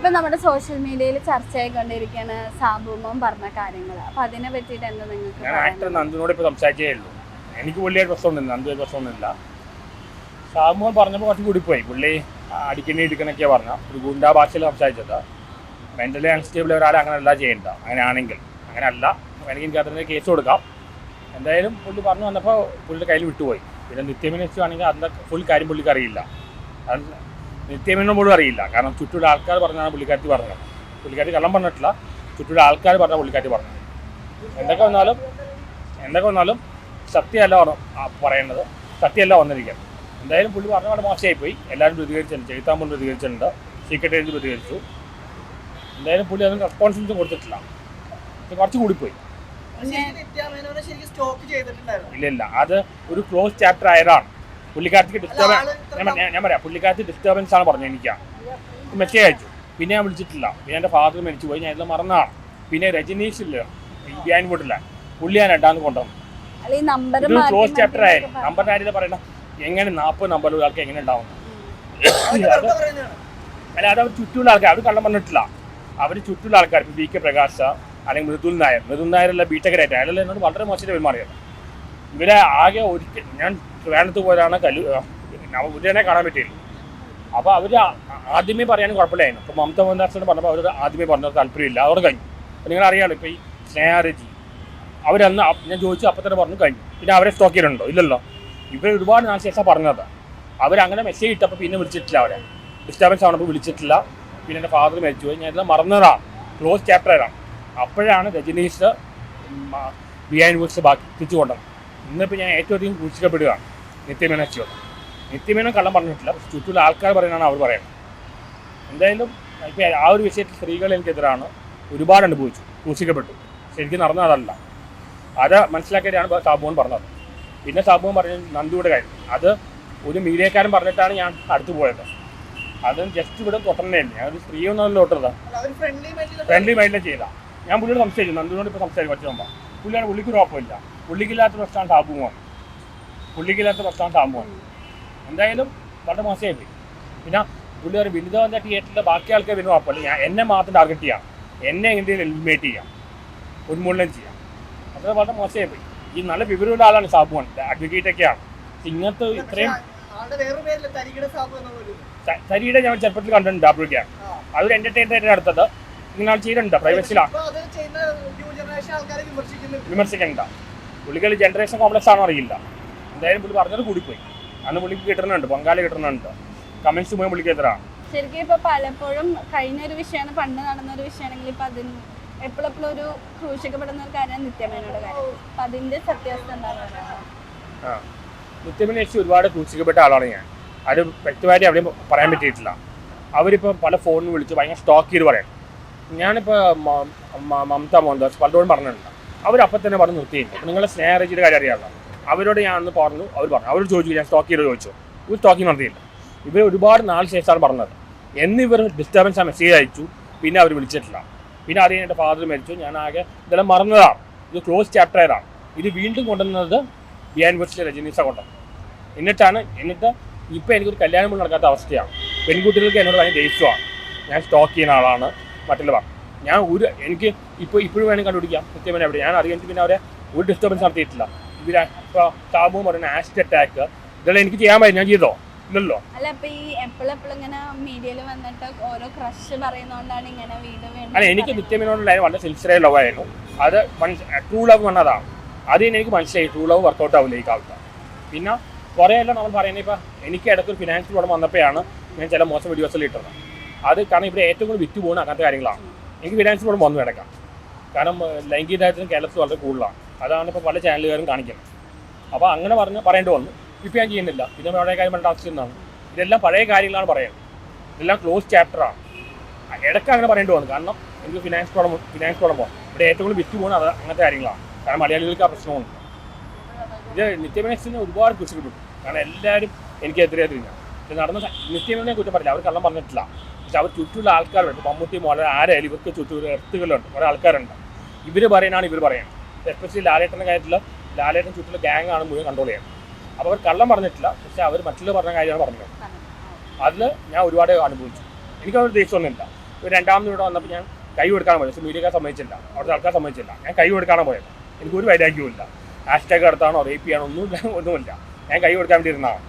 ഇപ്പൊ നമ്മുടെ സോഷ്യൽ മീഡിയയിൽ ചർച്ചയായിക്കൊണ്ടിരിക്കുന്ന സാബുമോൻ പറഞ്ഞ കാര്യങ്ങൾ. അപ്പൊ അതിനെ പറ്റിയിട്ട് എന്താ നിങ്ങൾക്ക്? ഞാൻ ആക്ടർ നന്ദുനോട് ഇപ്പൊ സംസാരിച്ചേ ഉള്ളൂ. എനിക്ക് പുള്ളിയായിട്ട് പ്രശ്നമൊന്നുമില്ല, നന്ദുവായിട്ട് പ്രശ്നമൊന്നുമില്ല. സാബുമോൻ പറഞ്ഞപ്പോൾ കുറച്ച് കൂടിപ്പോയി. പുള്ളി അടിക്കണി ഇടിക്കണൊക്കെയാണ് പറഞ്ഞ ഒരു ഗുണ്ടാ ഭാഷയിൽ സംസാരിച്ചത്. മെൻ്റലി അൺസ്റ്റേബിൾ ഒരാളെ അങ്ങനെയല്ല ചെയ്യേണ്ട. അങ്ങനെയാണെങ്കിൽ അങ്ങനെയല്ല, വേണമെങ്കിൽ എനിക്ക് അതിന് കേസ് കൊടുക്കാം. എന്തായാലും പുള്ളി പറഞ്ഞു വന്നപ്പോൾ പുള്ളിയുടെ കയ്യിൽ വിട്ടുപോയി. പിന്നെ നിത്യമേനെ വെച്ചാണെങ്കിൽ അതിൻ്റെ ഫുൾ കാര്യം പുള്ളിക്ക് അറിയില്ല. അത് നിത്യമേനോട് പോലും അറിയില്ല. കാരണം ചുറ്റുള്ള ആൾക്കാർ പറഞ്ഞാണ് പുള്ളിക്കാരത്തി പറഞ്ഞത്. പുള്ളിക്കാരത്തി കള്ളം പറഞ്ഞിട്ടില്ല, ചുറ്റുള്ള ആൾക്കാർ പറഞ്ഞാൽ പുള്ളിക്കാരത്തി പറഞ്ഞത്. എന്തൊക്കെ വന്നാലും സത്യമല്ല പറയേണ്ടത്, സത്യമല്ല വന്നിരിക്കുക. എന്തായാലും പുള്ളി പറഞ്ഞ പോലെ മോശമായിപ്പോയി. എല്ലാവരും പ്രതികരിച്ചിട്ടുണ്ട്, ചെയ്താമ്പോൾ പ്രതികരിച്ചിട്ടുണ്ട്, സീക്രട്ട് ഏജ് പ്രതികരിച്ചു. എന്തായാലും പുള്ളി അതിന് റെസ്പോൺസിബിലിറ്റി കൊടുത്തിട്ടില്ല. ഇത് കുറച്ച് കൂടിപ്പോയി. ഇല്ല, അത് ഒരു ക്ലോസ് ചാപ്റ്റർ ആയതാണ്. പുള്ളിക്കാരത്തിക്ക് ഞാൻ പറയാം, പുള്ളിക്കാരത്തി ഡിസ്റ്റർബൻസ് ആണ് പറഞ്ഞത്. എനിക്ക് മെസ്സേജ് അയച്ചു, പിന്നെ ഞാൻ വിളിച്ചിട്ടില്ല. പിന്നെ എൻ്റെ ഫാദർ മരിച്ചു പോയി, ഞാൻ ഇത് മറന്നതാണ്. പിന്നെ രജനീഷില്ല ഗ്യാൻ വീട്ടില്ല, പുള്ളി ഞാൻ രണ്ടാമത് കൊണ്ടുവന്നു. ഇത് ക്ലോസ് ചാപ്റ്റർ ആയിരുന്നു. നമ്പറിൻ്റെ കാര്യം പറയണം, എങ്ങനെ 40 നമ്പർ ഒരാൾക്ക് എങ്ങനെ ഉണ്ടാവും? അല്ല, അത് അവർ ചുറ്റുള്ള ആൾക്കാർ, അവർ കള്ളം പറഞ്ഞിട്ടില്ല. അവർ ചുറ്റുള്ള ആൾക്കാർ, ഇപ്പോൾ വി കെ പ്രകാശ് അല്ലെങ്കിൽ മൃദുൽ നായരല്ല ബിടെകരായിട്ട് അയാളല്ല എന്നോട് വളരെ മോശമായിട്ട് പെരുമാറിയത്. ഇവരെ ആകെ ഒരിക്കൽ ഞാൻ ട്രിവാൻഡ്രത്ത് പോയതാണ്, ഉദയനെ കാണാൻ പറ്റിയില്ല. അപ്പോൾ അവർ ആദ്യമേ പറയാനും കുഴപ്പമില്ലായിരുന്നു. ഇപ്പോൾ മമത മോഹൻദാസിനോട് പറഞ്ഞപ്പോൾ അവർ ആദ്യമേ പറഞ്ഞത് താല്പര്യമില്ല, അതോടെ കഴിഞ്ഞു. അപ്പോൾ നിങ്ങളറിയാമല്ലോ, ഇപ്പോൾ ഈ സ്നേഹാരജി അവരന്ന് ഞാൻ ചോദിച്ചു, അപ്പം തന്നെ പറഞ്ഞു കഴിഞ്ഞു. പിന്നെ അവരെ സ്റ്റോക്ക് ചെയ്തിട്ടുണ്ടോ? ഇല്ലല്ലോ. ഇവർ ഒരുപാട് നാൾ ശേഷം പറഞ്ഞത്. അവരങ്ങനെ മെസ്സേജ് ഇട്ടപ്പോൾ പിന്നെ വിളിച്ചിട്ടില്ല. അവരെ ഡിസ്റ്റർബൻസ് ആണപ്പോൾ വിളിച്ചിട്ടില്ല. പിന്നെ എൻ്റെ ഫാദർ മരിച്ചു പോയി, ഞാൻ ഇതെല്ലാം മറന്നതാണ്. ക്ലോസ് ചാപ്റ്ററാണ്. അപ്പോഴാണ് രജനീഷ് ബിഹൈൻഡ് വേഴ്സ് ബാക്കി തിരിച്ചു കൊണ്ടത്. ഇന്നിപ്പോൾ ഞാൻ ഏറ്റവും അധികം ക്രൂശിക്കപ്പെടുകയാണ് നിത്യമേനോട്. നിത്യമേനോൻ കള്ളം പറഞ്ഞിട്ടില്ല, ചുറ്റുള്ള ആൾക്കാർ പറയുന്നതാണ് അവർ പറയുന്നത്. എന്തായാലും ഇപ്പോൾ ആ ഒരു വിഷയത്തിൽ സ്ത്രീകൾ എനിക്കെതിരാണ് ഒരുപാട് അനുഭവിച്ചു, ക്രൂശിക്കപ്പെട്ടു. ശരിക്കും നടന്നതല്ല. അത് മനസ്സിലാക്കിയിട്ടാണ് സാബുമോൻ പറഞ്ഞത്. പിന്നെ സാബുമോൻ പറഞ്ഞ നന്ദുവിടെ കാര്യം, അത് ഒരു മീഡിയക്കാരൻ പറഞ്ഞിട്ടാണ് ഞാൻ അടുത്ത് പോയത്. അത് ജസ്റ്റ് ഇവിടെ തൊട്ടണേല്ല, ഞാനൊരു സ്ത്രീയൊന്നും തൊട്ടത് ഫ്രണ്ട്ലി മൈൻഡിൽ ചെയ്താൽ. ഞാൻ പുള്ളിയോട് സംസാരിച്ചു, നന്ദുവിനോട് ഇപ്പോൾ സംസാരിക്കും കുറച്ച് മുമ്പ്. പുള്ളിയാണ് പുള്ളിക്ക് കുഴപ്പമില്ല, പുള്ളിക്കില്ലാത്ത പ്രശ്നമാണ് സാബുമോൻ, എന്തായാലും വളരെ മോശമായി പോയി. പിന്നെ പുള്ളി ഒരു വിനിത തിയേറ്ററിലെ ബാക്കി ആൾക്കാർ വരുന്ന കുഴപ്പമില്ല, ഞാൻ എന്നെ മാത്രം ടാർഗറ്റ് ചെയ്യാം, എന്നെ എന്തെങ്കിലും എലിമിനേറ്റ് ചെയ്യാം, ഉന്മൂലനം ചെയ്യാം. അത് വളരെ മോശമായി പോയി. ഈ നല്ല വിവരമുള്ള ആളാണ് സാബുമോൻ, അഡ്വക്കേറ്റൊക്കെയാണ്. ഇങ്ങനത്തെ ഇത്രയും തരിയുടെ ഞാൻ ചെറുപ്പത്തിൽ കണ്ടിട്ടുണ്ട്. അപ്പോഴേക്കാണ് അതൊരു എൻ്റർടൈൻമെൻറ്റ് അടുത്തത് ഇങ്ങനെ ആൾ ചെയ്തിട്ടുണ്ട്, പ്രൈവസിലാണ്. വിമർശിക്കണ്ട, പുള്ളികൾ ജനറേഷൻ കോംപ്ലക്സ് ആണോ അറിയില്ല. എന്തായാലും പുള്ളി പറഞ്ഞത് കൂടിപ്പോയി. അന്ന് പുള്ളിക്ക് കിട്ടുന്നുണ്ട്, പങ്കാളി കിട്ടുന്നുണ്ട്, കമൻസ് പോയി പുള്ളിക്ക് എതിരാണ്. ശരിക്കും ഇപ്പൊ പലപ്പോഴും കഴിഞ്ഞൊരു വിഷയമാണ്, പണ്ട് നടന്നൊരു വിഷയമാണെങ്കിൽ ഇപ്പൊ അതിന് എപ്പോഴെപ്പോഴും ഒരു ക്രൂശിക്കപ്പെടുന്ന ഒരു കാര്യമാണ് നിത്യമേനോട് കാര്യം. അപ്പൊ അതിന്റെ സത്യാവസ്ഥ എന്താണ്? നിത്യമേനെ ഒരുപാട് ക്രൂശിക്കപ്പെട്ട ആളാണ് ഞാൻ. അത് വ്യക്തമായിട്ട് എവിടെയും പറയാൻ പറ്റിയിട്ടില്ല. അവരിപ്പോൾ പല ഫോണിൽ വിളിച്ച് ഭയങ്കര സ്റ്റോക്ക് ചെയ്ത് പറയാം. ഞാനിപ്പോൾ മമത മോഹൻദാസ് പലരോടും പറഞ്ഞിട്ടുണ്ട്. അവരപ്പം തന്നെ പറഞ്ഞ് നിർത്തിയില്ല. നിങ്ങളെ സ്നേഹരജിയുടെ കാര്യം അറിയാമല്ലോ, അവരോട് ഞാൻ അന്ന് പറഞ്ഞു. അവർ ചോദിച്ചു, ഞാൻ സ്റ്റോക്ക് ചെയ്ത് ചോദിച്ചു. ഒരു സ്റ്റോക്കിങ് നടത്തിയില്ല. ഇവർ ഒരുപാട് നാൾ ശേഷമാണ് പറഞ്ഞത്. എന്നിവർ ഡിസ്റ്റർബൻസ് ആ മെസ്സേജ് അയച്ചു, പിന്നെ അവർ വിളിച്ചിട്ടില്ല. പിന്നെ അത് എൻ്റെ ഫാദർ മരിച്ചു, ഞാൻ ആകെ ഇതെല്ലാം മറന്നതാണ്. ഇത് ക്ലോസ് ചാപ്റ്ററാണ്. ഇത് വീണ്ടും കൊണ്ടുവന്നത് ബിഹൈൻഡ് വേഴ്സിലെ രജനീഷാണ് കൊണ്ടുവന്നത്. എന്നിട്ട് ഇപ്പോൾ എനിക്കൊരു കല്യാണം പോലും നടക്കാത്ത അവസ്ഥയാണ്. പെൺകുട്ടികൾക്ക് എന്നോട് ഭയങ്കര ദേഷ്യമാണ്. ഞാൻ സ്റ്റോക്ക് ചെയ്യുന്ന ആളാണ് മറ്റുള്ള ഞാൻ എനിക്ക് ഇപ്പോഴും വേണമെങ്കിൽ കണ്ടുപിടിക്കാം നിത്യമേന എവിടെ. ഞാൻ അറിയാമെങ്കിൽ പിന്നെ അവരെ ഒരു ഡിസ്റ്റർബൻസ് നടത്തിയിട്ടില്ല. ഇപ്പോൾ സാബു പറയുന്ന ആസിഡ് അറ്റാക്ക് ഇതെല്ലാം എനിക്ക് ചെയ്യാൻ പറ്റും, ഞാൻ ചെയ്തോ? ഇല്ലല്ലോ. അല്ല, ഇപ്പൊ ഈ എപ്പോഴും ഇങ്ങനെ മീഡിയയിൽ വന്നിട്ട് ഓരോ ക്രഷ് പറയുന്നോണ്ടാണ് ഇങ്ങനെ വീണ്ടും. അല്ല, എനിക്ക് നിത്യമേനോടുണ്ടായിരുന്നു വളരെ സിൻസിയറായ ലവ് ആയിരുന്നു. അത് ട്രൂ ലവ് വന്നതാണ്. അത് എനിക്ക് മനസ്സിലായി, ട്രൂ ലവ് വർക്കൗട്ട് ആവില്ല ഈ കാലത്ത്. പിന്നെ കുറേ എല്ലാം നമ്മൾ പറയുന്നത്, ഇപ്പോൾ എനിക്ക് ഇടയ്ക്കൊരു ഫിനാൻഷ്യൽ പ്രോബ്ലം വന്നപ്പോഴാണ് ഞാൻ ചില മോശം വീഡിയോസിൽ ഇട്ടത്. അത് കാരണം ഇവിടെ ഏറ്റവും കൂടുതൽ വിറ്റ് പോകുന്ന അങ്ങനത്തെ കാര്യങ്ങളാണ്. എനിക്ക് ഫിനാൻഷ്യൽ പ്രോബ്ലം വന്നു കിടക്കാം. കാരണം ലൈംഗികതായത്തിന് കേരളത്തിൽ വളരെ കൂടുതലാണ്. അതാണ് ഇപ്പോൾ പല ചാനലുകാരും കാണിക്കുന്നത്. അപ്പോൾ അങ്ങനെ പറയേണ്ടി വന്നു. ഇപ്പോൾ ഞാൻ ചെയ്യുന്നില്ല. പിന്നെ പഴയ കാര്യം പറഞ്ഞ ടാസ്ക് ചെയ്യുന്നതാണ്. ഇതെല്ലാം പഴയ കാര്യങ്ങളാണ് പറയുന്നത്. ഇതെല്ലാം ക്ലോസ് ചാപ്റ്ററാണ്. ഇടയ്ക്ക് അങ്ങനെ പറയേണ്ടി വന്നു. കാരണം എനിക്ക് ഫിനാൻസ് പ്രോബ്ലം പോകും. ഇവിടെ ഏറ്റവും കൂടുതൽ വിറ്റ് പോകുന്നത് അങ്ങനത്തെ കാര്യങ്ങളാണ്. കാരണം മലയാളികൾക്ക് ആ പ്രശ്നമുണ്ട്. ഇത് നിത്യമേനസിനെ ഒരുപാട് കുറിച്ചിട്ടുണ്ട്. കാരണം എല്ലാവരും എനിക്കെതിരെ തിരിഞ്ഞാൽ ഇത് നടന്ന നിത്യമേനെ കുറ്റം പറയില്ല. അവർ കള്ളം പറഞ്ഞിട്ടില്ല. പക്ഷെ അവർ ചുറ്റുള്ള ആൾക്കാരുണ്ട്. മമ്മൂട്ടി മോഹൻലാൽ ആരായാലും ഇവർക്ക് ചുറ്റും എർത്തുകളുണ്ട്, കുറേ ആൾക്കാരുണ്ട്. ഇവർ പറയുന്നതാണ് ഇവർ പറയുന്നത്. എസ്പെഷ്യലി ലാലേട്ടൻ്റെ കാര്യത്തിൽ ലാലേട്ടൻ ചുറ്റുള്ള ഗ്യാങ് ആണ് മുഴുവൻ കൺട്രോൾ ചെയ്യുന്നത്. അപ്പോൾ അവർ കള്ളം പറഞ്ഞിട്ടില്ല, പക്ഷെ അവർ മറ്റുള്ള പറഞ്ഞ കാര്യമാണ് പറഞ്ഞത്. അതിൽ ഞാൻ ഒരുപാട് അനുഭവിച്ചു. എനിക്കതൊരു ദേഷ്യമൊന്നുമില്ല. ഒരു രണ്ടാമത് ഇവിടെ വന്നപ്പോൾ ഞാൻ കൈ കൊടുക്കാൻ പോയത്. പക്ഷേ മീഡിയക്കാർ സമ്മതിച്ചില്ല, അവിടുത്തെ ആൾക്കാർ സമ്മതിച്ചില്ല. ഞാൻ കൈ കൊടുക്കാനാണ് പോയത്. എനിക്കൊരു വൈരാഗ്യവും ഇല്ല. ഹാഷ്ടാഗ് നടത്താനോ റേപ്പ് ചെയ്യാനോ ഒന്നുമില്ല. ഞാൻ കൈ കൊടുക്കാൻ വേണ്ടി ഇരുന്നതാണ്.